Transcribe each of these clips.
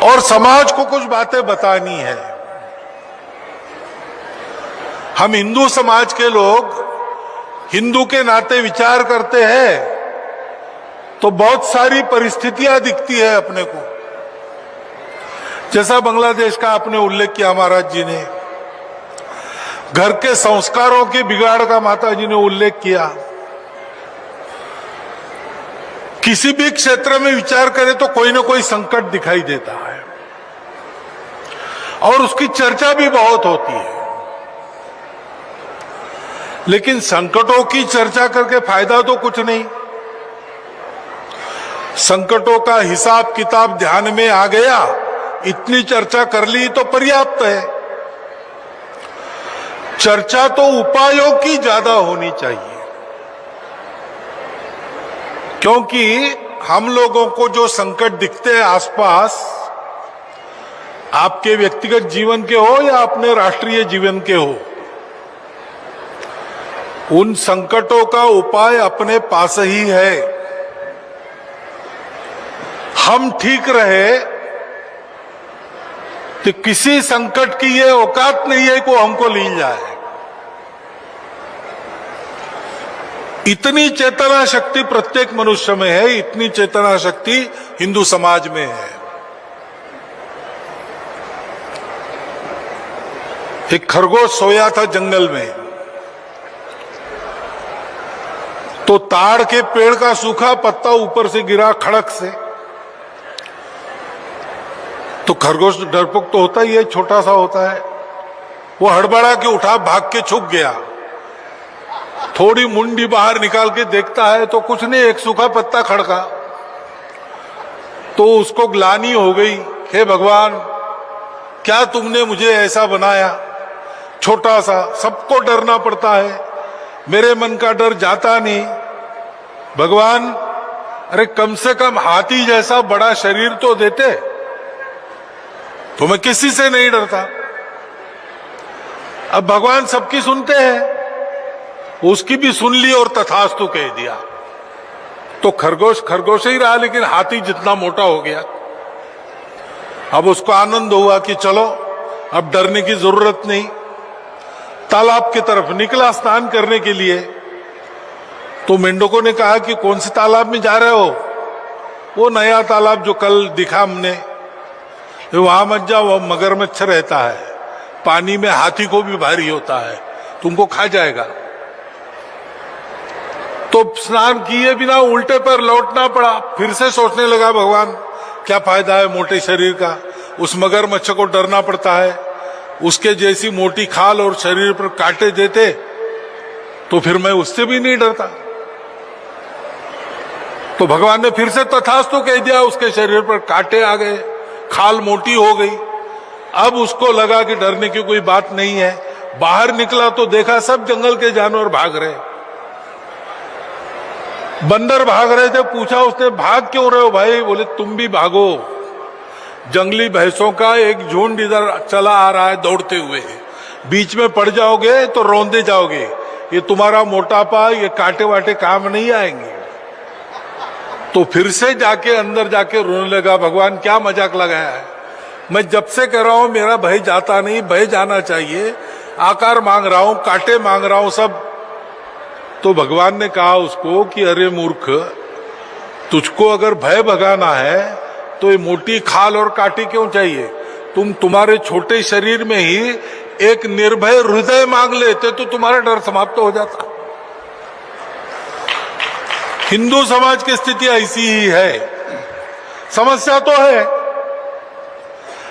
और समाज को कुछ बातें बतानी है। हम हिंदू समाज के लोग हिंदू के नाते विचार करते हैं तो बहुत सारी परिस्थितियां दिखती है अपने को, जैसा बांग्लादेश का आपने उल्लेख किया महाराज जी ने, घर के संस्कारों के बिगाड़ का माता जी ने उल्लेख किया। किसी भी क्षेत्र में विचार करें तो कोई ना कोई संकट दिखाई देता है और उसकी चर्चा भी बहुत होती है, लेकिन संकटों की चर्चा करके फायदा तो कुछ नहीं। संकटों का हिसाब किताब ध्यान में आ गया, इतनी चर्चा कर ली तो पर्याप्त है। चर्चा तो उपायों की ज्यादा होनी चाहिए, क्योंकि हम लोगों को जो संकट दिखते हैं आसपास, आपके व्यक्तिगत जीवन के हो या अपने राष्ट्रीय जीवन के हो, उन संकटों का उपाय अपने पास ही है। हम ठीक रहे तो किसी संकट की ये औकात नहीं है कि हमको ली जाए। इतनी चेतना शक्ति प्रत्येक मनुष्य में है, इतनी चेतना शक्ति हिंदू समाज में है। एक खरगोश सोया था जंगल में, तो ताड़ के पेड़ का सूखा पत्ता ऊपर से गिरा खड़क से। तो खरगोश डरपोक तो होता ही है, छोटा सा होता है, वो हड़बड़ा के उठा, भाग के छुप गया। थोड़ी मुंडी बाहर निकाल के देखता है तो कुछ नहीं, एक सूखा पत्ता खड़का। तो उसको ग्लानि हो गई, हे भगवान क्या तुमने मुझे ऐसा बनाया, छोटा सा, सबको डरना पड़ता है, मेरे मन का डर जाता नहीं। भगवान अरे कम से कम हाथी जैसा बड़ा शरीर तो देते, तो मैं किसी से नहीं डरता। अब भगवान सबकी सुनते हैं, उसकी भी सुन ली और तथास्तु कह दिया। तो खरगोश खरगोश ही रहा, लेकिन हाथी जितना मोटा हो गया। अब उसको आनंद हुआ कि चलो अब डरने की जरूरत नहीं। तालाब की तरफ निकला स्नान करने के लिए। तो मेंढकों ने कहा कि कौन से तालाब में जा रहे हो? वो नया तालाब जो कल दिखा हमने, वहां मत जाओ, वह मगरमच्छ रहता है, पानी में हाथी को भी भारी होता है, तुमको खा जाएगा। तो स्नान किए बिना उल्टे पर लौटना पड़ा। फिर से सोचने लगा, भगवान क्या फायदा है मोटे शरीर का, उस मगरमच्छ को डरना पड़ता है, उसके जैसी मोटी खाल और शरीर पर कांटे देते तो फिर मैं उससे भी नहीं डरता। तो भगवान ने फिर से तथास्तु कह दिया, उसके शरीर पर कांटे आ गए, खाल मोटी हो गई। अब उसको लगा कि डरने की कोई बात नहीं है। बाहर निकला तो देखा सब जंगल के जानवर भाग रहे, बंदर भाग रहे थे। पूछा उसने, भाग क्यों रहे हो भाई? बोले तुम भी भागो, जंगली भैंसों का एक झुंड इधर चला आ रहा है दौड़ते हुए, बीच में पड़ जाओगे तो रौंदे जाओगे, ये तुम्हारा मोटापा, ये कांटे वाटे काम नहीं आएंगे। तो फिर से जाके अंदर जाके रोने लगा, भगवान क्या मजाक लगाया है, मैं जब से कह रहा हूं मेरा भय जाता नहीं, भय जाना चाहिए, आकार मांग रहा हूं, कांटे मांग रहा हूं सब। तो भगवान ने कहा उसको कि अरे मूर्ख, तुझको अगर भय भगाना है तो ये मोटी खाल और कांटे क्यों चाहिए? तुम्हारे छोटे शरीर में ही एक निर्भय हृदय मांग लेते तो तुम्हारा डर समाप्त हो जाता। हिंदू समाज की स्थिति ऐसी ही है। समस्या तो है,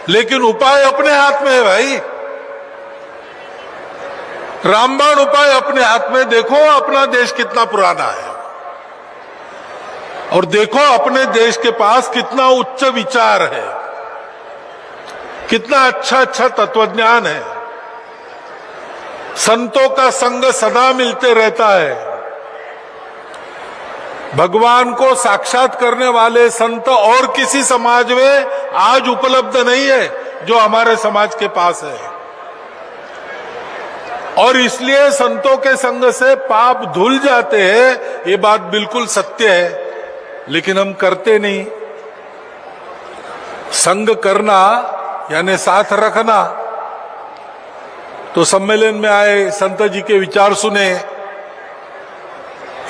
लेकिन उपाय अपने हाथ में है भाई। रामबाण उपाय अपने हाथ में। देखो अपना देश कितना पुराना है, और देखो अपने देश के पास कितना उच्च विचार है, कितना अच्छा अच्छा तत्वज्ञान है, संतों का संग सदा मिलते रहता है। भगवान को साक्षात करने वाले संत और किसी समाज में आज उपलब्ध नहीं है जो हमारे समाज के पास है। और इसलिए संतों के संग से पाप धुल जाते हैं, ये बात बिल्कुल सत्य है, लेकिन हम करते नहीं। संग करना यानी साथ रखना। तो सम्मेलन में आए, संत जी के विचार सुने,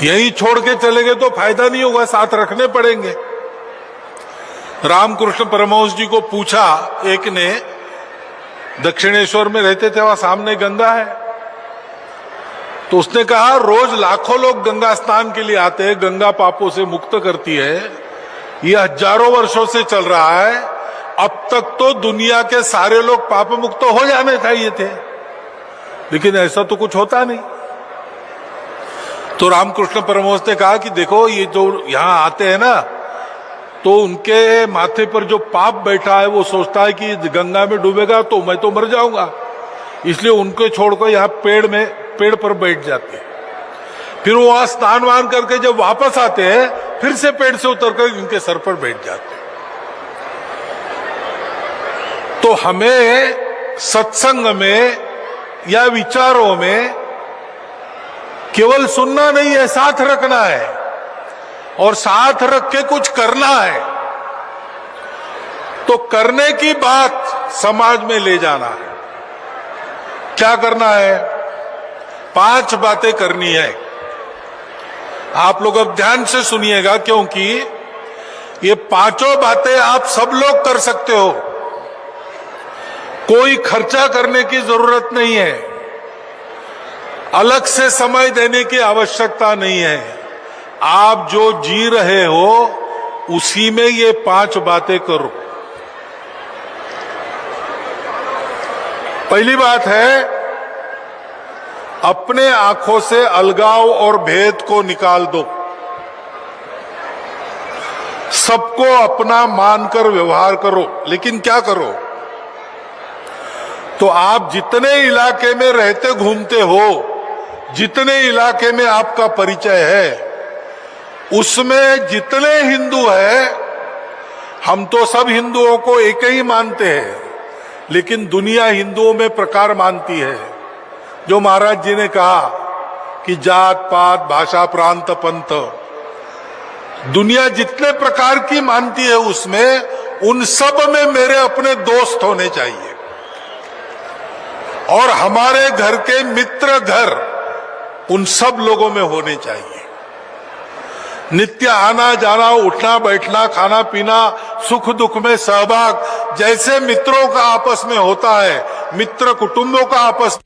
यही छोड़ के चले गए तो फायदा नहीं होगा, साथ रखने पड़ेंगे। रामकृष्ण परमहंस जी को पूछा एक ने, दक्षिणेश्वर में रहते थे, वहां सामने गंगा है, तो उसने कहा रोज लाखों लोग गंगा स्नान के लिए आते हैं, गंगा पापों से मुक्त करती है, ये हजारों वर्षों से चल रहा है, अब तक तो दुनिया के सारे लोग पाप मुक्त हो जाने चाहिए थे, लेकिन ऐसा तो कुछ होता नहीं। तो रामकृष्ण परमहंस ने कहा कि देखो, ये जो यहां आते हैं ना, तो उनके माथे पर जो पाप बैठा है, वो सोचता है कि गंगा में डूबेगा तो मैं तो मर जाऊंगा, इसलिए उनको छोड़कर यहाँ पेड़ पर बैठ जाते हैं। फिर वो वहां स्नान वान करके जब वापस आते हैं, फिर से पेड़ से उतरकर इनके सर पर बैठ जाते हैं। तो हमें सत्संग में या विचारों में केवल सुनना नहीं है, साथ रखना है, और साथ रख के कुछ करना है। तो करने की बात समाज में ले जाना है। क्या करना है? 5 बातें करनी है। आप लोग अब ध्यान से सुनिएगा, क्योंकि ये 5 बातें आप सब लोग कर सकते हो, कोई खर्चा करने की जरूरत नहीं है, अलग से समय देने की आवश्यकता नहीं है। आप जो जी रहे हो उसी में ये 5 बातें करो। पहली बात है, अपने आंखों से अलगाव और भेद को निकाल दो। सबको अपना मानकर व्यवहार करो। लेकिन क्या करो? तो आप जितने इलाके में रहते घूमते हो, जितने इलाके में आपका परिचय है, उसमें जितने हिंदू हैं, हम तो सब हिंदुओं को एक ही मानते हैं, लेकिन दुनिया हिंदुओं में प्रकार मानती है। जो महाराज जी ने कहा कि जात पात भाषा प्रांत पंथ, दुनिया जितने प्रकार की मानती है, उसमें उन सब में मेरे अपने दोस्त होने चाहिए, और हमारे घर के मित्र घर उन सब लोगों में होने चाहिए। नित्य आना जाना, उठना बैठना, खाना पीना, सुख दुख में सहभाग, जैसे मित्रों का आपस में होता है, मित्र कुटुंबों का आपस